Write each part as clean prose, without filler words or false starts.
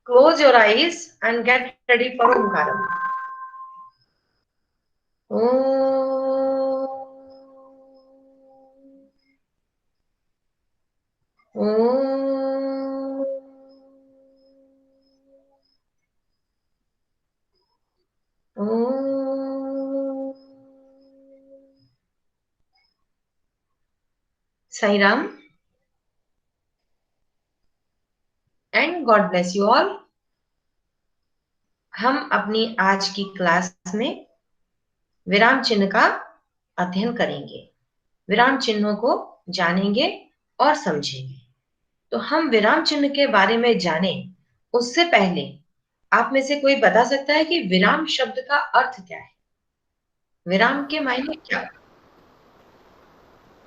Close your eyes and get ready for Omkaram. Om. Om. Om. Sai Ram and God bless you all. हम अपनी आज की class में विराम चिन्ह का अध्ययन करेंगे, विराम चिन्हों को जानेंगे और समझेंगे। तो हम विराम चिन्ह के बारे में जाने उससे पहले आप में से कोई बता सकता है कि विराम शब्द का अर्थ क्या है? विराम के मायने क्या?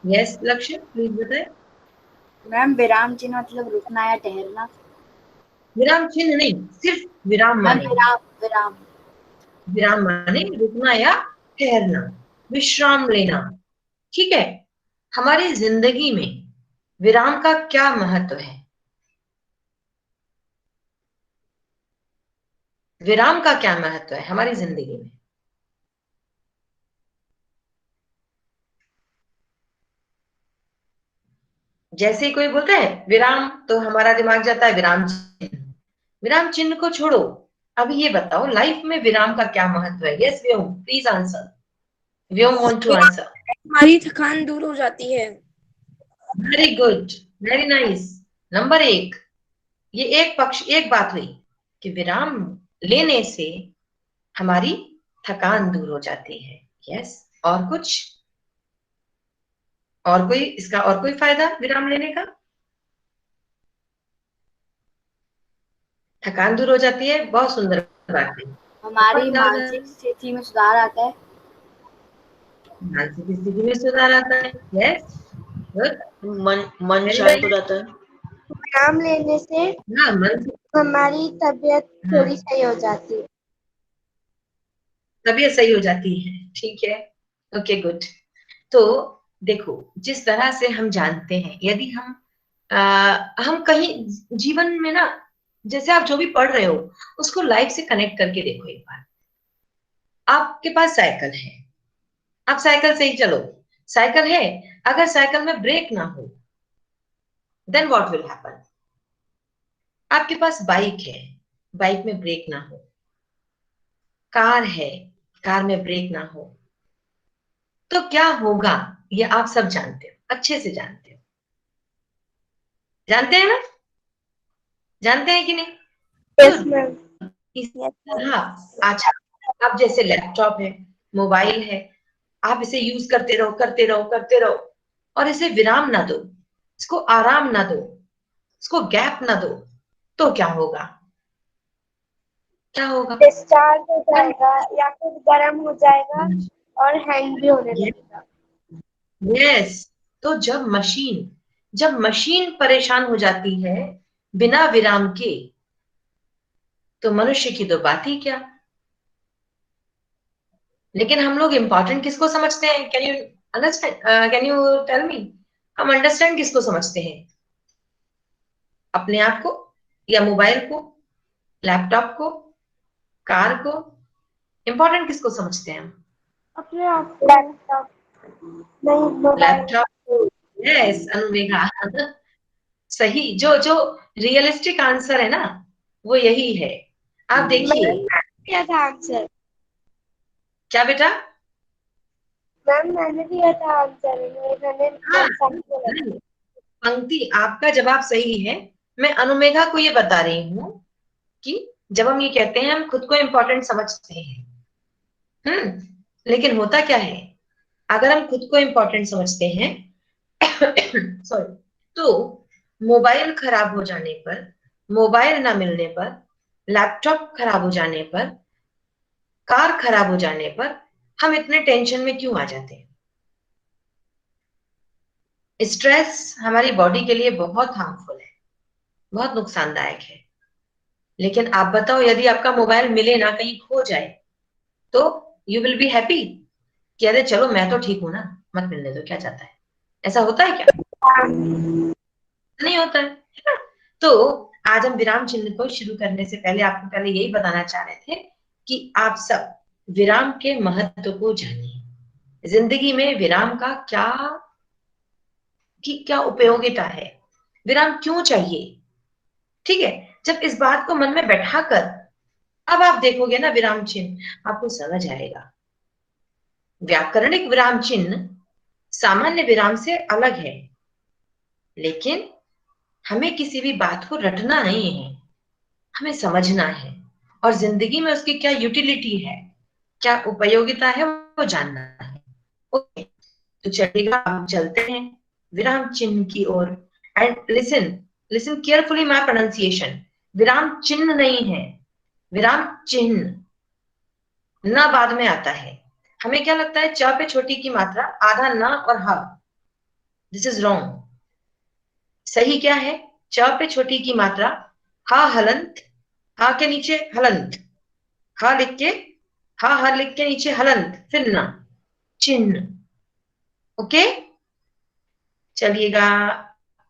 यस लक्ष्य, प्लीज बताए। मैम विराम चिन्ह मतलब रुकना या ठहरना। विराम चिन्ह नहीं, सिर्फ विराम मैम माने। विराम विराम विराम माने रुकना या ठहरना, विश्राम लेना। ठीक है, हमारी जिंदगी में विराम का क्या महत्व है? विराम का क्या महत्व है हमारी जिंदगी में? जैसे ही कोई बोलता है विराम तो हमारा दिमाग जाता है विराम चिन्ह। विराम चिन्ह को छोड़ो, अभी ये बताओ लाइफ में विराम का क्या महत्व है? Yes Vyom, please answer. Vyom want to answer. हमारी थकान दूर हो जाती है। Very good, very nice. Number एक, ये एक बात हुई कि विराम लेने से हमारी थकान दूर हो जाती है। यस, और कुछ? और कोई इसका और कोई फायदा विराम लेने का? थकान दूर हो जाती है, बहुत सुंदर बात है। हमारी मानसिक स्थिति में सुधार आता है। मानसिक स्थिति में सुधार आता है। यस, मन शांत हो जाता है। विराम लेने से हाँ, मन हमारी तबीयत थोड़ी सही हो जाती है। तबीयत सही हो जाती है। ठीक है, ओके गुड। तो देखो, जिस तरह से हम जानते हैं, यदि हम कहीं जीवन में ना, जैसे आप जो भी पढ़ रहे हो उसको लाइफ से कनेक्ट करके देखो एक बार। आपके पास साइकिल है, आप साइकिल से ही चलो। साइकिल है, अगर साइकिल में ब्रेक ना हो देन व्हाट विल हैपन? आपके पास बाइक है, बाइक में ब्रेक ना हो। कार है, कार में ब्रेक ना हो, तो क्या होगा? ये आप सब जानते हो, अच्छे से जानते हो। जानते हैं ना? जानते हैं कि नहीं? Yes ma'am. इस तरह, अच्छा, अब जैसे लैपटॉप है, मोबाइल है, आप इसे यूज करते रहो करते रहो करते रहो और इसे विराम ना दो, इसको आराम ना दो, इसको गैप ना दो, तो क्या होगा? क्या होगा? डिस्चार्ज हो जाएगा या फिर गर्म हो जाएगा और हैंग भी होने लगेगा। यस, तो जब मशीन परेशान हो जाती है बिना विराम के, तो मनुष्य की तो बात ही क्या। लेकिन हम लोग इंपॉर्टेंट किसको समझते हैं? Can you understand, can you tell me? हम अंडरस्टैंड किसको समझते हैं? अपने आप को, या मोबाइल को, लैपटॉप को, कार को? इंपॉर्टेंट किसको समझते हैं हम? अपने आप लैपटॉप नहीं, मोबाइल। लैपटॉप को। यस अनुमेघा, सही। जो जो रियलिस्टिक आंसर है ना, वो यही है। आप देखिए। दिया था आंसर। क्या बेटा? मैम मैंने दिया था आंसर, मैंने हाँ, बोला। पंक्ति आपका जवाब सही है। मैं अनुमेघा को ये बता रही हूँ कि जब हम ये कहते हैं हम खुद को इंपॉर्टेंट समझते हैं, लेकिन होता क्या है, अगर हम खुद को इंपॉर्टेंट समझते हैं सॉरी, तो मोबाइल खराब हो जाने पर, मोबाइल ना मिलने पर, लैपटॉप खराब हो जाने पर, कार खराब हो जाने पर हम इतने टेंशन में क्यों आ जाते हैं? स्ट्रेस हमारी बॉडी के लिए बहुत हार्मफुल है, बहुत नुकसानदायक है। लेकिन आप बताओ, यदि आपका मोबाइल मिले ना, कहीं खो जाए, तो यू विल बी हैप्पी कि अरे चलो मैं तो ठीक हूं ना, मत मिलने दो, क्या जाता है? ऐसा होता है क्या? नहीं होता है ना? तो आज हम विराम चिन्ह को शुरू करने से पहले आपको पहले यही बताना चाह रहे थे कि आप सब विराम के महत्व को जानिए। जिंदगी में विराम का क्या उपयोगिता है, विराम क्यों चाहिए। ठीक है, जब इस बात को मन में बैठाकर अब आप देखोगे ना विराम चिन्ह, आपको समझ आएगा। व्याकरणिक विराम चिन्ह सामान्य विराम से अलग है, लेकिन हमें किसी भी बात को रटना नहीं है, हमें समझना है और जिंदगी में उसकी क्या यूटिलिटी है, क्या उपयोगिता है, वो जानना है। ओके, तो चलिएगा हम चलते हैं विराम चिन्ह की ओर। And listen, listen carefully my pronunciation. विराम चिन्ह नहीं है, विराम चिन्ह। न बाद में आता है। हमें क्या लगता है, च पे छोटी की मात्रा, आधा न और ह। This is wrong. सही क्या है, च पे छोटी की मात्रा, हा हलंत, हा के नीचे हलंत, हा लिख के, हा हर लिख के नीचे हलंत, फिर ना, चिन्ह। ओके, चलिएगा।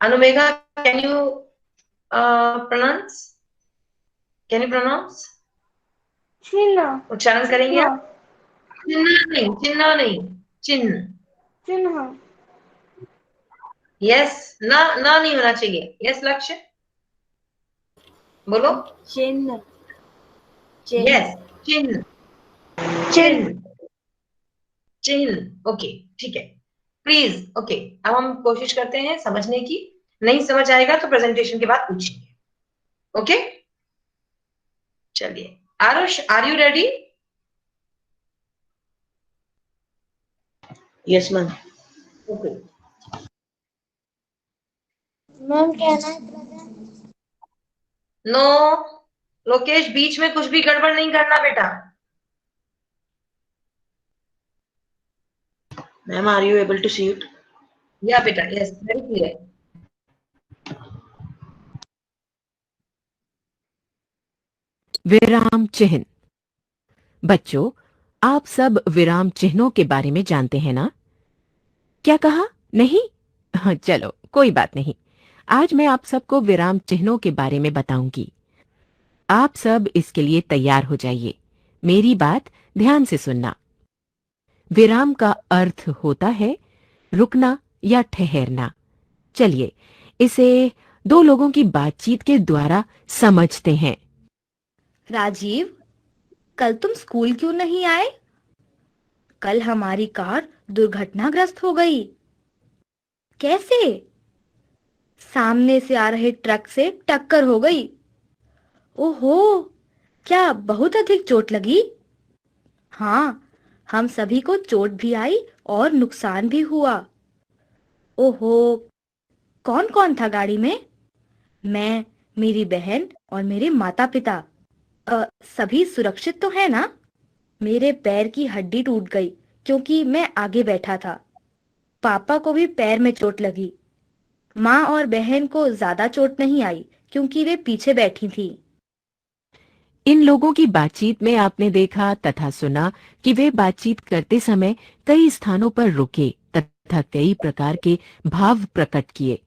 Anumegha, can you pronounce, can you pronounce, चिन्ह, उच्चारण करेंगे आप? चिन्ह नहीं, चिन्ह नहीं, चिन्ह। चिन्ह, यस, ना ना नहीं होना चाहिए। यस लक्ष्य, बोलो। चिन्ह, चिन्ह, यस, चिन्ह, चिन्ह, चिन्ह, चिन्ह। ओके, ठीक है, प्लीज। ओके, अब हम कोशिश करते हैं समझने की। नहीं समझ आएगा तो प्रेजेंटेशन के बाद पूछेंगे। ओके, चलिए। Aarush, are you ready? Yes ma'am. Okay, ma'am कहना है प्रेजेंट। नो लोकेश, बीच में कुछ भी गड़बड़ नहीं करना बेटा। Ma'am are you able to see it? या बेटा, यस, वेरी क्लियर। विराम चिन्ह। बच्चों, आप सब विराम चिन्हों के बारे में जानते हैं ना? क्या कहा? नहीं? हाँ, चलो कोई बात नहीं। आज मैं आप सबको विराम चिन्हों के बारे में बताऊंगी। आप सब इसके लिए तैयार हो जाइए। मेरी बात ध्यान से सुनना। विराम का अर्थ होता है रुकना या ठहरना। चलिए इसे दो लोगों की बातचीत के द्वारा समझते हैं। राजीव, कल तुम स्कूल क्यों नहीं आए? कल हमारी कार दुर्घटनाग्रस्त हो गई। कैसे? सामने से आ रहे ट्रक से टक्कर हो गई। ओहो, क्या बहुत अधिक चोट लगी? हाँ, हम सभी को चोट भी आई और नुकसान भी हुआ। ओहो, कौन कौन था गाड़ी में? मैं, मेरी बहन और मेरे माता पिता। सभी सुरक्षित तो है ना? मेरे पैर की हड्डी टूट गई क्योंकि मैं आगे बैठा था। पापा को भी पैर में चोट लगी। माँ और बहन को ज्यादा चोट नहीं आई क्योंकि वे पीछे बैठी थी। इन लोगों की बातचीत में आपने देखा तथा सुना कि वे बातचीत करते समय कई स्थानों पर रुके तथा कई प्रकार के भाव प्रकट किए।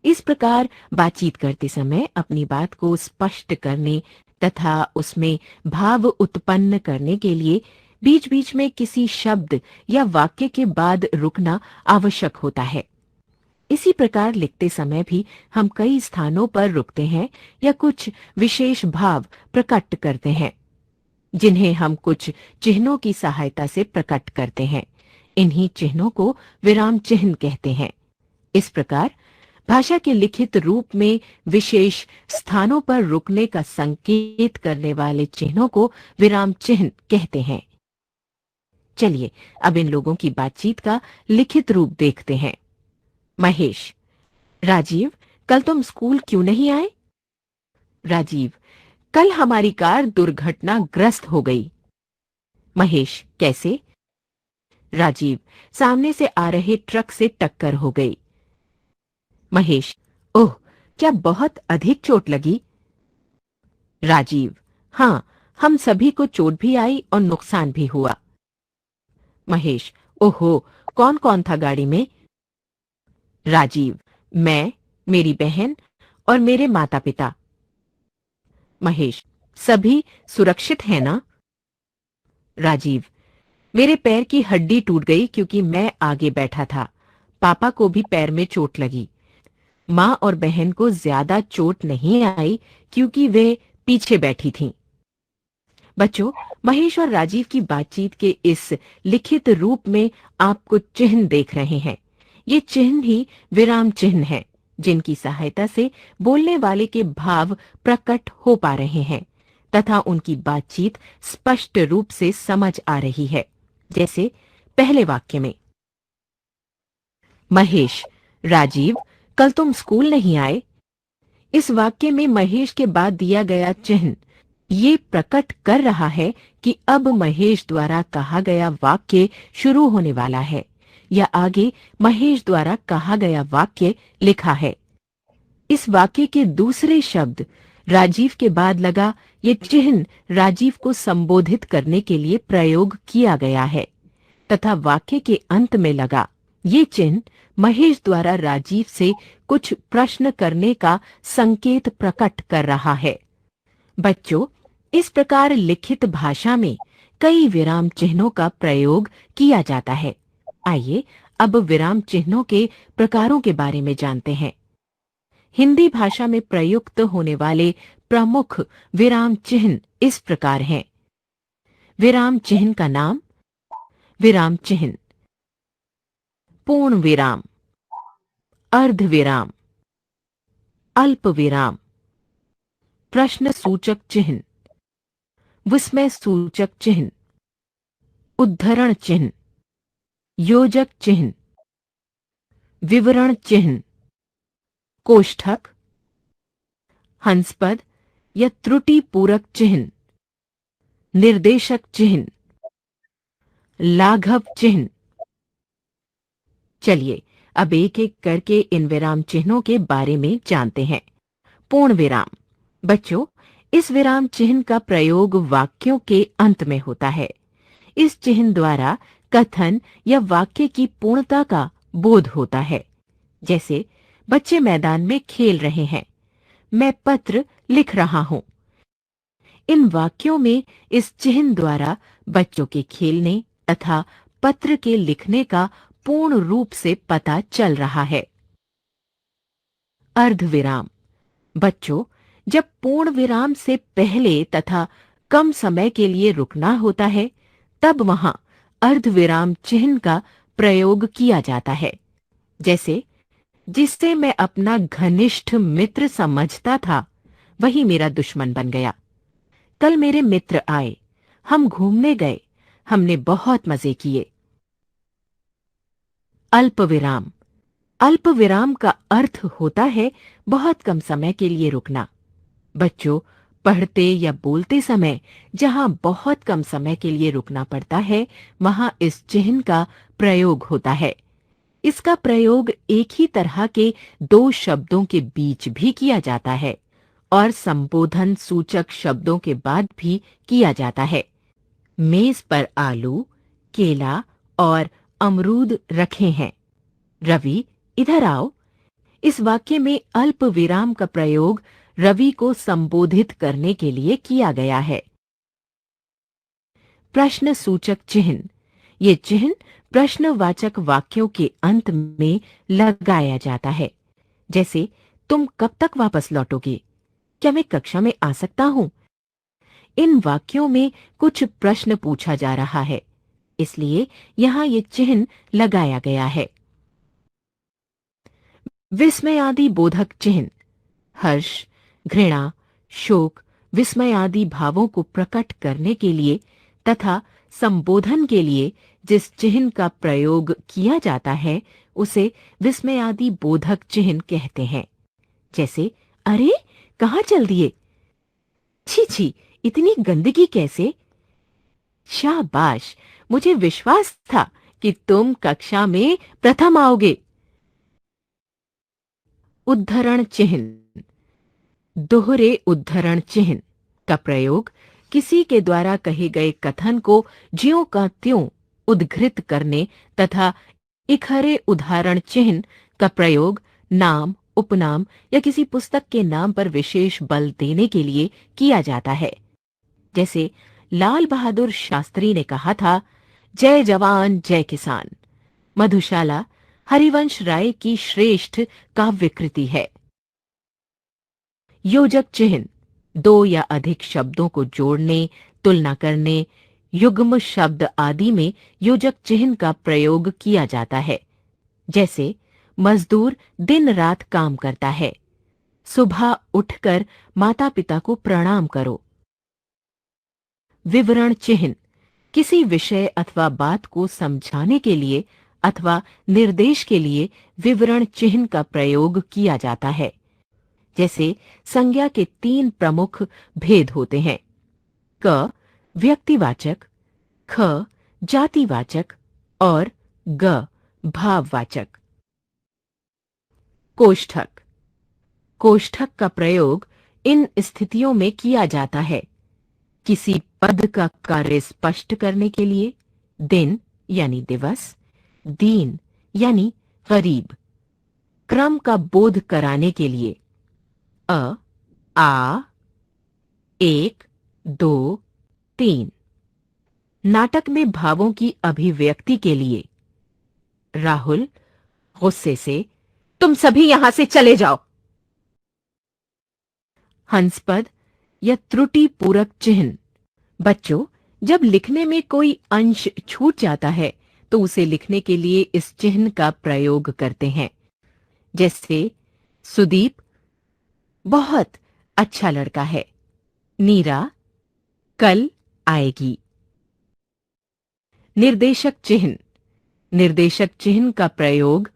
इस प्रकार बातचीत करते समय अपनी बात को स्पष्ट करने तथा उसमें भाव उत्पन्न करने के लिए बीच बीच में किसी शब्द या वाक्य के बाद रुकना आवश्यक होता है। इसी प्रकार लिखते समय भी हम कई स्थानों पर रुकते हैं या कुछ विशेष भाव प्रकट करते हैं, जिन्हें हम कुछ चिन्हों की सहायता से प्रकट करते हैं। इन्हीं चिन्हों को विराम चिन्ह कहते हैं। इस प्रकार भाषा के लिखित रूप में विशेष स्थानों पर रुकने का संकेत करने वाले चिन्हों को विराम चिन्ह कहते हैं। चलिए अब इन लोगों की बातचीत का लिखित रूप देखते हैं। महेश, राजीव, कल तुम स्कूल क्यों नहीं आए? राजीव, कल हमारी कार दुर्घटनाग्रस्त हो गई। महेश, कैसे? राजीव, सामने से आ रहे ट्रक से टक्कर हो गई। महेश, ओह, क्या बहुत अधिक चोट लगी? राजीव, हाँ, हम सभी को चोट भी आई और नुकसान भी हुआ। महेश, ओहो, कौन कौन था गाड़ी में? राजीव, मैं, मेरी बहन और मेरे माता पिता। महेश, सभी सुरक्षित हैं ना? राजीव, मेरे पैर की हड्डी टूट गई क्योंकि मैं आगे बैठा था। पापा को भी पैर में चोट लगी। माँ और बहन को ज्यादा चोट नहीं आई क्योंकि वे पीछे बैठी थीं। बच्चों, महेश और राजीव की बातचीत के इस लिखित रूप में आप कुछ चिन्ह देख रहे हैं। ये चिन्ह ही विराम चिन्ह हैं, जिनकी सहायता से बोलने वाले के भाव प्रकट हो पा रहे हैं तथा उनकी बातचीत स्पष्ट रूप से समझ आ रही है। जैसे पहले वाक्य में, महेश, राजीव, कल तुम स्कूल नहीं आए। इस वाक्य में महेश के बाद दिया गया चिन्ह ये प्रकट कर रहा है कि अब महेश द्वारा कहा गया वाक्य शुरू होने वाला है या आगे महेश द्वारा कहा गया वाक्य लिखा है। इस वाक्य के दूसरे शब्द राजीव के बाद लगा ये चिन्ह राजीव को संबोधित करने के लिए प्रयोग किया गया है तथा वाक्य के अंत में लगा ये चिन्ह महेश द्वारा राजीव से कुछ प्रश्न करने का संकेत प्रकट कर रहा है। बच्चों, इस प्रकार लिखित भाषा में कई विराम चिन्हों का प्रयोग किया जाता है। आइए अब विराम चिन्हों के प्रकारों के बारे में जानते हैं। हिंदी भाषा में प्रयुक्त होने वाले प्रमुख विराम चिन्ह इस प्रकार हैं। विराम चिन्ह का नाम, विराम चिन्ह, पूर्ण विराम, अर्ध विराम, अल्प विराम, प्रश्न सूचक चिन्ह, विस्मय सूचक चिन्ह, उद्धरण चिन्ह, योजक चिन्ह, विवरण चिन्ह, कोष्ठक, हंसपद या त्रुटि पूरक चिन्ह, निर्देशक चिन्ह, लाघव चिन्ह। चलिए अब एक एक करके इन विराम चिन्हों के बारे में जानते हैं। पूर्ण विराम। बच्चों, इस विराम चिन्ह का प्रयोग वाक्यों के अंत में होता है। इस चिन्ह द्वारा कथन या वाक्य की पूर्णता का बोध होता है। जैसे बच्चे मैदान में खेल रहे हैं, मैं पत्र लिख रहा हूं। इन वाक्यों में इस चिन्ह द्वारा बच्चों के खेलने तथा पत्र के लिखने का पूर्ण रूप से पता चल रहा है। अर्धविराम। बच्चों, जब पूर्ण विराम से पहले तथा कम समय के लिए रुकना होता है, तब वहां अर्धविराम चिन्ह का प्रयोग किया जाता है। जैसे, जिससे मैं अपना घनिष्ठ मित्र समझता था, वही मेरा दुश्मन बन गया। कल मेरे मित्र आए, हम घूमने गए, हमने बहुत मजे किए। अल्प विराम। अल्प विराम का अर्थ होता है बहुत कम समय के लिए रुकना। बच्चों, पढ़ते या बोलते समय जहां बहुत कम समय के लिए रुकना पड़ता है, वहां इस चिन्ह का प्रयोग होता है। इसका प्रयोग एक ही तरह के दो शब्दों के बीच भी किया जाता है और संबोधन सूचक शब्दों के बाद भी किया जाता है। मेज पर आलू, केला और अमरूद रखे हैं। रवि, इधर आओ। इस वाक्य में अल्प विराम का प्रयोग रवि को संबोधित करने के लिए किया गया है। प्रश्न सूचक चिन्ह। ये चिन्ह प्रश्नवाचक वाक्यों के अंत में लगाया जाता है। जैसे, तुम कब तक वापस लौटोगे? क्या मैं कक्षा में आ सकता हूं? इन वाक्यों में कुछ प्रश्न पूछा जा रहा है, इसलिए यहां ये चिन्ह लगाया गया है। विस्मय आदि बोधक चिन्ह। हर्ष, घृणा, शोक, विस्मय आदि भावों को प्रकट करने के लिए तथा संबोधन के लिए जिस चिन्ह का प्रयोग किया जाता है, उसे विस्मय आदि बोधक चिन्ह कहते हैं। जैसे, अरे कहाँ चल दिए? छी छी, इतनी गंदगी कैसे? शाबाश, मुझे विश्वास था कि तुम कक्षा में प्रथम आओगे। उद्धरण चिन्ह। दोहरे उद्धरण चिन्ह का प्रयोग किसी के द्वारा कहे गए कथन को ज्यों का त्यों उद्धृत करने तथा इखरे उदाहरण चिन्ह का प्रयोग नाम उपनाम या किसी पुस्तक के नाम पर विशेष बल देने के लिए किया जाता है। जैसे लाल बहादुर शास्त्री ने कहा था, जय जवान जय किसान। मधुशाला हरिवंश राय की श्रेष्ठ काव्यकृति है। योजक चिन्ह दो या अधिक शब्दों को जोड़ने, तुलना करने, युग्म शब्द आदि में योजक चिन्ह का प्रयोग किया जाता है। जैसे मजदूर दिन रात काम करता है, सुबह उठकर माता पिता को प्रणाम करो। विवरण चिन्ह किसी विषय अथवा बात को समझाने के लिए अथवा निर्देश के लिए विवरण चिन्ह का प्रयोग किया जाता है। जैसे संज्ञा के 3 प्रमुख भेद होते हैं, क व्यक्तिवाचक, ख जातिवाचक और ग भाववाचक। कोष्ठक कोष्ठक का प्रयोग इन स्थितियों में किया जाता है, किसी पद का कार्य स्पष्ट करने के लिए, दिन यानी दिवस, दीन यानी गरीब, क्रम का बोध कराने के लिए, अ, आ, 1, 2, 3, नाटक में भावों की अभिव्यक्ति के लिए, राहुल गुस्से से, तुम सभी यहां से चले जाओ। हंसपद या त्रुटि पूरक चिन्ह बच्चों, जब लिखने में कोई अंश छूट जाता है तो उसे लिखने के लिए इस चिन्ह का प्रयोग करते हैं। जैसे सुदीप बहुत अच्छा लड़का है, नीरा कल आएगी। निर्देशक चिन्ह निर्देशक चिन्ह का प्रयोग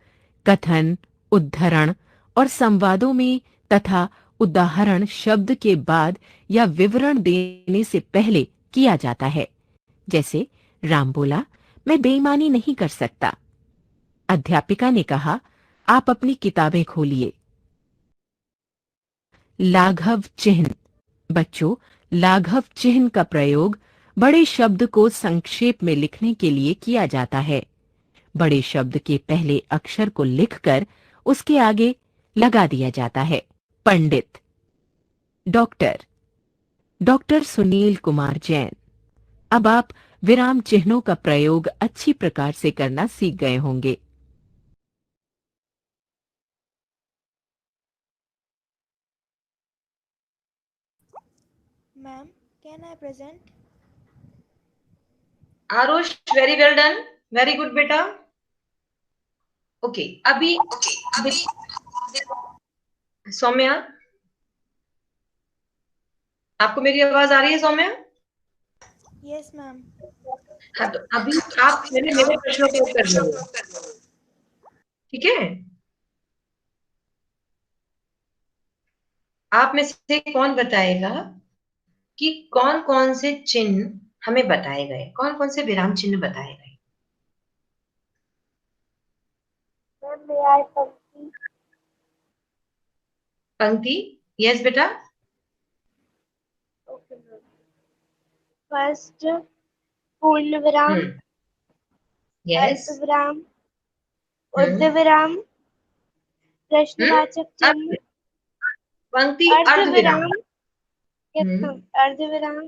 कथन, उद्धरण और संवादों में तथा उदाहरण शब्द के बाद या विवरण देने से पहले किया जाता है। जैसे राम बोला, मैं बेईमानी नहीं कर सकता। अध्यापिका ने कहा, आप अपनी किताबें खोलिए। लाघव चिन्ह बच्चों, लाघव चिन्ह का प्रयोग बड़े शब्द को संक्षेप में लिखने के लिए किया जाता है। बड़े शब्द के पहले अक्षर को लिखकर उसके आगे लगा दिया जाता है। पंडित, डॉक्टर, डॉक्टर सुनील कुमार जैन। अब आप विराम चिन्हों का प्रयोग अच्छी प्रकार से करना सीख गए होंगे। Ma'am, can I present? Aarush, very well done, very good बेटा। ओके, अभी सौम्या, आपको मेरी आवाज आ रही है सौम्या? Yes, ma'am. हाँ, तो अभी आप मेरे प्रश्नों का उत्तर दो, ठीक है? आप में से कौन बताएगा कि कौन कौन से चिन्ह हमें बताए गए, कौन कौन से विराम चिन्ह बताए गए? मैम मेरा पंक्ति। पंक्ति, यस बेटा। Okay ma'am. फर्स्ट पूर्ण विराम, यस। अर्ध विराम, उर्ध्व विराम, प्रश्नवाचक चिन्ह, पंक्ति अर्ध अर्ध विराम। विराम, अर्ध विराम,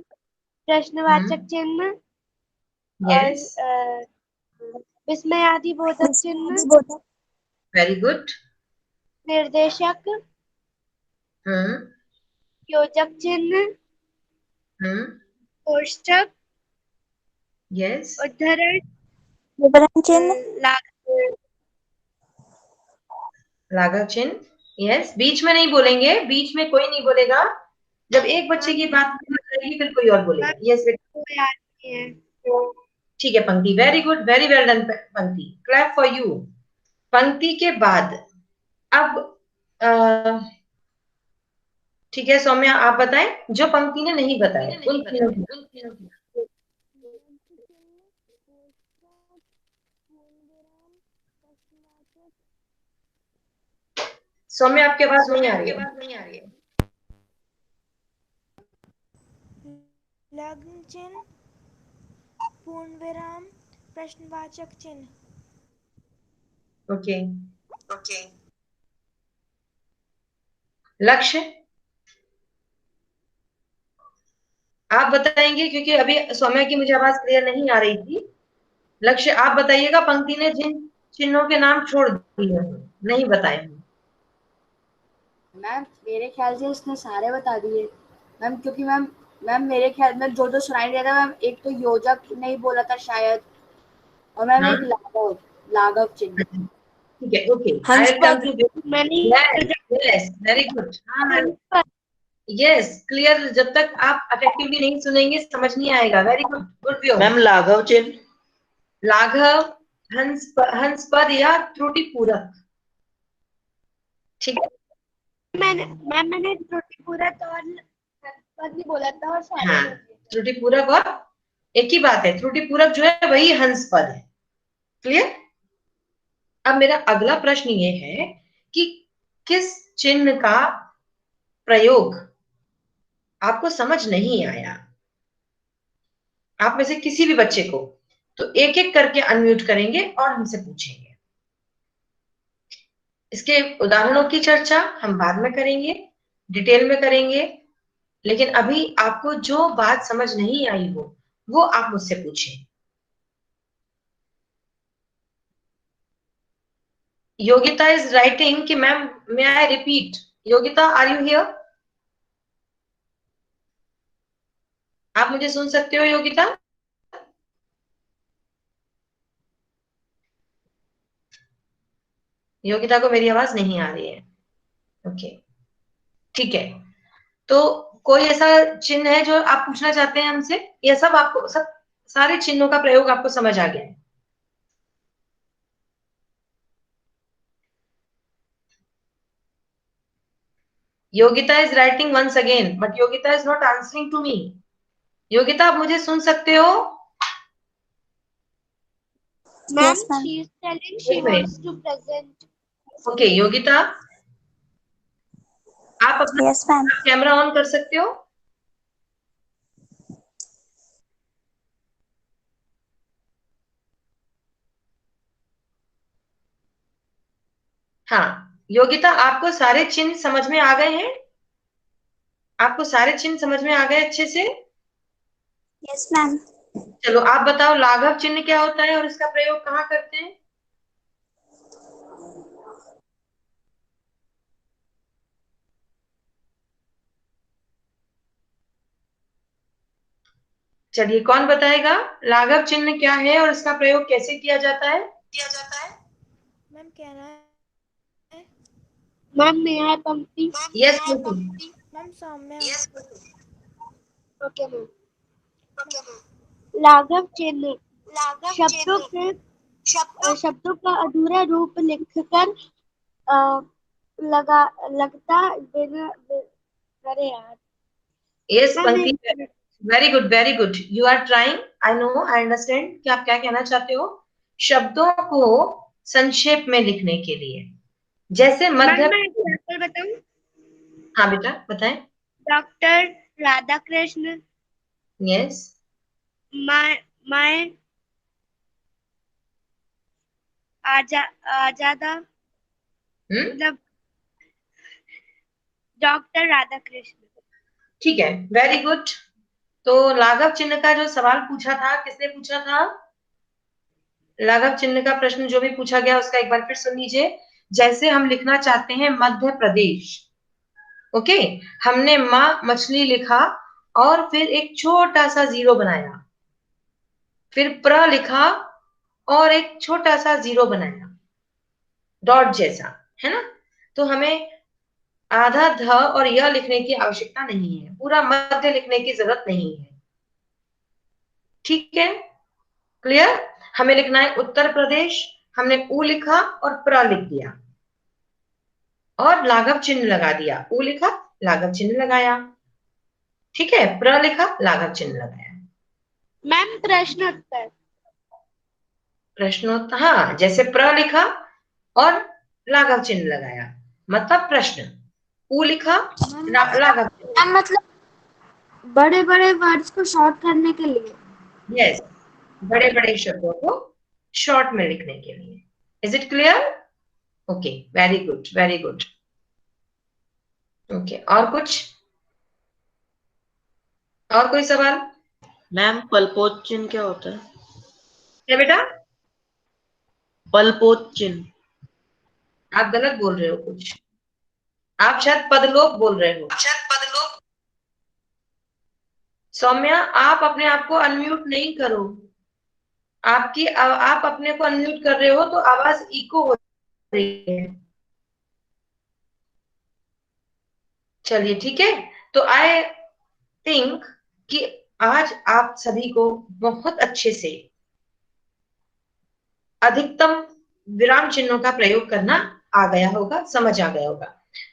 प्रश्नवाचक चिन्ह और यस, विस्मयादि बोधक चिन्ह, वेरी गुड। निर्देशक, योजक चिन्ह, कोष्ठक, यस, उद्धरण, विवरण चिन्ह, लाघव चिन्ह। यस, बीच में नहीं बोलेंगे, बीच में कोई नहीं बोलेगा। जब एक बच्चे की बात करेगी फिर कोई और बोलेगा। यस बेटा, ठीक है पंक्ति, very good, very well done पंक्ति, क्लैप फॉर यू। पंक्ति के बाद अब ठीक है सौम्या, आप बताएं जो पंक्ति ने नहीं बताया उन तीनों की। सौम्या, आपकी आवाज नहीं आ रही है। लग्न चिन्ह, पूर्ण विराम, प्रश्नवाचक चिन्ह। ओके, लक्ष्य आप बताएंगे, क्योंकि अभी सौम्या की मुझे आवाज क्लियर नहीं आ रही थी। लक्ष्य आप बताइएगा, पंक्ति ने जिन चिन्हों के नाम छोड़ दिए हैं, नहीं बताए हैं। मैम मेरे ख्याल से उसने सारे बता दिए मैम, क्योंकि मैम मैम मेरे ख्याल में जो जो सुनाई दिया था मैम, एक तो योजक नहीं बोला था शायद, और मैम हाँ एक लाघव लाघव चिन्ह। ठीक है, ओके, आई हंस विल पर कम टू मैंने यस, वेरी गुड। हाँ यस, क्लियर। जब तक आप अफेक्टिवली नहीं सुनेंगे समझ नहीं आएगा। Very good, good view. Ma'am लाघव चिन्ह। लाघव, हंस पद या त्रुटि पूरक। ठीक है, मैंने त्रुटि पूरा तो और पद नहीं बोला था और सारे हाँ, बोल दिए थे। त्रुटि पूरक और एक ही बात है, त्रुटि पूरक जो है वही हंस पद है। क्लियर। अब मेरा अगला प्रश्न ये है कि किस चिन्ह का प्रयोग आपको समझ नहीं आया। आप में से किसी भी बच्चे को, तो एक एक करके अनम्यूट करेंगे और हमसे पूछेंगे। इसके उदाहरणों की चर्चा हम बाद में करेंगे, डिटेल में करेंगे, लेकिन अभी आपको जो बात समझ नहीं आई हो वो आप मुझसे पूछें। योगिता इज राइटिंग कि ma'am may I repeat. Yogita, are you here? आप मुझे सुन सकते हो योगिता? योगिता को मेरी आवाज नहीं आ रही है। ओके, ठीक है। तो कोई ऐसा चिन्ह है जो आप पूछना चाहते हैं हमसे, या सब आपको, सब सारे चिन्हों का प्रयोग आपको समझ आ गया है? Yogita is writing once again, but Yogita is not answering to me. Yogita, आप मुझे सुन सकते हो? Ma'am Yes, ma'am. She is telling she wants to present. Okay Yogita, आप अपना Yes, ma'am. कैमरा ऑन कर सकते हो? हाँ योगिता, आपको सारे चिन्ह समझ में आ गए हैं? आपको सारे चिन्ह समझ में आ गए अच्छे से? Yes, ma'am. चलो आप बताओ, लाघव चिन्ह क्या होता है और इसका प्रयोग कहाँ करते हैं? चलिए कौन बताएगा, लाघव चिन्ह क्या है और इसका प्रयोग कैसे किया जाता है? मैम कहना है। मैम मे आई पंक्ति? Yes, ma'am Saumya. Okay ma'am. लाघव चिन्ह शब्दों के शब्दों का अधूरा रूप लिखकर लगता बिना अरे यार। Yes ma'am Pankti, very good very good, you are trying, I know, I understand कि आप क्या कहना चाहते हो। शब्दों को संक्षेप में लिखने के लिए, जैसे मध्य। मैं एग्जाम्पल बताऊं? हाँ बेटा बताएं। Doctor Radha Krishna, yes. मैं आजादा, मतलब डॉक्टर राधा कृष्ण। ठीक है, वेरी गुड। तो लाघव चिन्ह का जो सवाल पूछा था, किसने पूछा था? लाघव चिन्ह का प्रश्न जो भी पूछा गया उसका एक बार फिर सुन लीजिए। जैसे हम लिखना चाहते हैं मध्य प्रदेश, ओके, हमने माँ मछली लिखा और फिर एक छोटा सा जीरो बनाया, फिर प्र लिखा और एक छोटा सा जीरो बनाया, डॉट जैसा, है ना? तो हमें आधा ध और य लिखने की आवश्यकता नहीं है, पूरा मध्य लिखने की जरूरत नहीं है। ठीक है, क्लियर। हमें लिखना है उत्तर प्रदेश, हमने उ लिखा और प्र लिख दिया और लाघव चिन्ह लगा दिया। उ लिखा, लाघव चिन्ह लगाया, ठीक है, प्र लिखा, लाघव चिन्ह लगाया। मैम प्रश्न उत्तर। प्रश्नोत्तर, हाँ, जैसे प्र लिखा और लाघव चिन्ह लगाया, मतलब प्रश्न। उ लिखा, लाघव चिन्ह। मैम मतलब बड़े बड़े वर्ड्स को शॉर्ट करने के लिए। यस, बड़े बड़े शब्दों को शॉर्ट में लिखने के लिए। Is it clear? Okay, very good very good. Okay, और कुछ, और कोई सवाल? मैम पलपोत चिन्ह क्या होता है? क्या बेटा? पलपोत चिन्ह। आप गलत बोल रहे हो कुछ, आप शायद पदलोप बोल रहे हो। सौम्या, आप अपने आप को अनम्यूट नहीं करो। आप अपने को अनम्यूट कर रहे हो तो आवाज इको हो रही है। चलिए ठीक है, तो आई थिंक कि आज आप सभी को बहुत अच्छे से अधिकतम विराम चिन्हों का प्रयोग करना आ गया होगा, समझ आ गया होगा।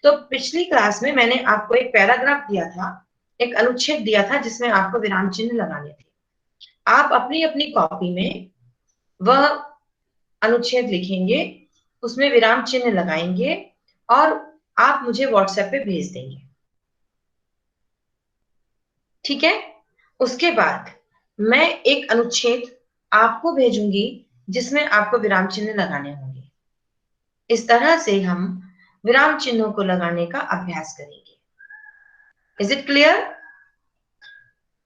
तो पिछली क्लास में मैंने आपको एक पैराग्राफ दिया था, एक अनुच्छेद दिया था जिसमें आपको विराम चिन्ह लगाने थे। आप अपनी अपनी कॉपी में वह अनुच्छेद लिखेंगे, उसमें विराम चिन्ह लगाएंगे और आप मुझे व्हाट्सएप पे भेज देंगे, ठीक है? उसके बाद मैं एक अनुच्छेद आपको भेजूंगी जिसमें आपको विराम चिन्ह लगाने होंगे। इस तरह से हम विराम चिन्हों को लगाने का अभ्यास करेंगे। Is it clear?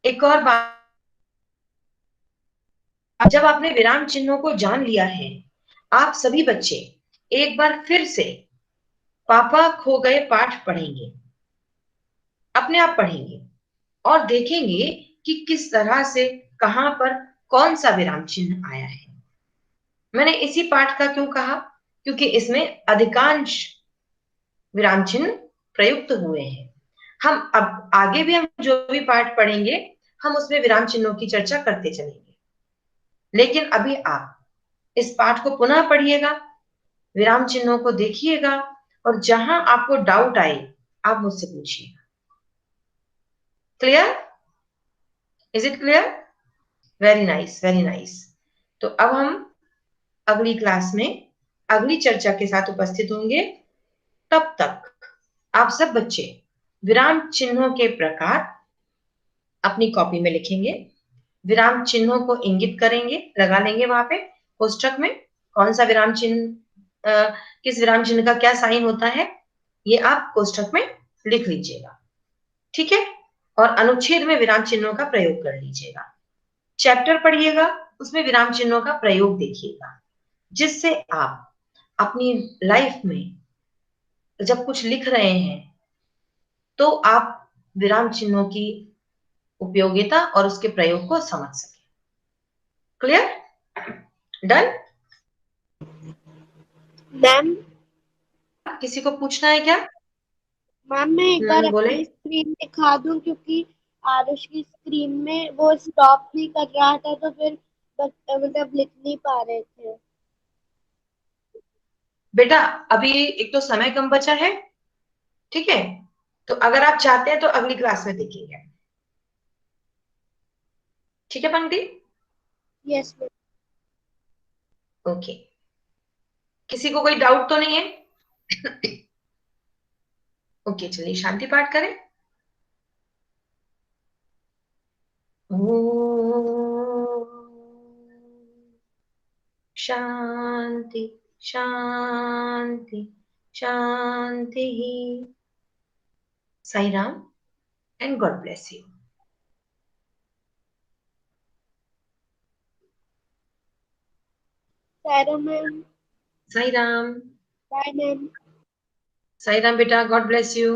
एक और बात, जब आपने विराम चिन्हों को जान लिया है, आप सभी बच्चे एक बार फिर से पापा खो गए पाठ पढ़ेंगे, अपने आप पढ़ेंगे और देखेंगे कि किस तरह से कहां पर कौन सा विराम चिन्ह आया है। मैंने इसी पाठ का क्यों कहा? क्योंकि इसमें अधिकांश विराम चिन्ह प्रयुक्त हुए हैं। हम अब आगे भी हम जो भी पाठ पढ़ेंगे, हम उसमें विराम चिन्हों की चर्चा करते चलेंगे। लेकिन अभी आप इस पाठ को पुनः पढ़िएगा, विराम चिन्हों को देखिएगा और जहां आपको डाउट आए आप मुझसे पूछिएगा। Clear? Is it clear? Very nice, very nice. तो अब हम अगली क्लास में अगली चर्चा के साथ उपस्थित होंगे। तब तक आप सब बच्चे विराम चिन्हों के प्रकार अपनी कॉपी में लिखेंगे, विराम चिन्हों को इंगित करेंगे, लगा लेंगे वहां पे कोष्ठक में, कौन सा विराम चिन्ह किस विराम चिन्ह का क्या साइन होता है, ये आप कोष्ठक में लिख लीजिएगा, ठीक है? और अनुच्छेद में विराम चिन्हों का प्रयोग कर लीजिएगा। चैप्टर पढ़िएगा, उसमें विराम चिन्हों का प्रयोग देखिएगा, जिससे आप अपनी लाइफ में जब कुछ लिख रहे हैं तो आप विराम चिन्हों की उपयोगिता और उसके प्रयोग को समझ सके। क्लियर? डन? मैम किसी को पूछना है क्या? मैम मैं एक बार बोले। अपनी स्क्रीन दिखा दूं, क्योंकि आरुष की स्क्रीन में वो स्टॉप नहीं कर रहा था, तो फिर मतलब लिख नहीं पा रहे थे। बेटा अभी एक तो समय कम बचा है, ठीक है? तो अगर आप चाहते हैं तो अगली क्लास में देखेंगे, ठीक है पंक्ति? Yes ma'am. ओके, किसी को कोई डाउट तो नहीं है? ओके, चलिए शांति पाठ करें। ओम शांति शांति शांति। Sai Ram and God bless you. Saira ma'am. Sai Ram. Bye ma'am. Sai Ram बेटा, गॉड ब्लेस यू।